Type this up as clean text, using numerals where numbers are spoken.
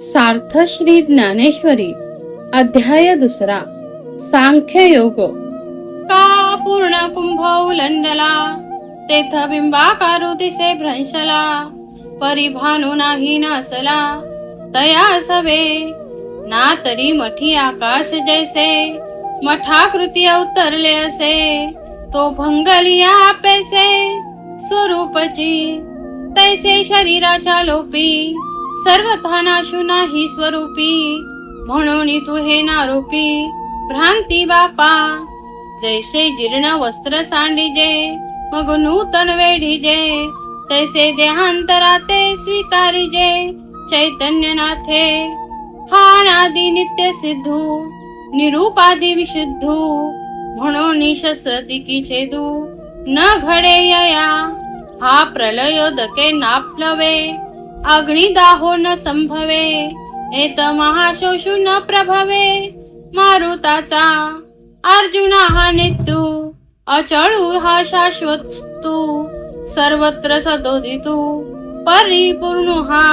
सार्थ श्री ज्ञानेश्वरी अध्याय दुसरा सांख्य योग। का पूर्ण कुंभ उलंडला तेथ बिंबाकारू दिसे भ्रंशला परिभानु नाही नासला तया सवे ना तरी मठी आकाश जैसे मठाकृती अवतरले असे तो भंगलिया पैसे स्वरूपची तैसे शरीराच्या लोपी सर्वथा नाशू नाही स्वरूपी म्हणून तू हे नारोपी भ्रांती बापा जैसे जीर्ण वस्त्र सांडीजे मग नूतन वेढीजे तैसे देहांतराते स्वीकारिजे चैतन्यनाथे हाणादी नित्य सिद्धू निरूपादी विशुद्धू म्हणून शस्त्रदिकी छेदू न घडे यया हा प्रलयोदके नाप्लवे अग्निदाहो न संभवे एत महाशोषु न प्रभवे मारुताचा अर्जुना हा नित्यू अचळू हा शाश्वत तू सर्वत्र सदोदितू परिपूर्ण हा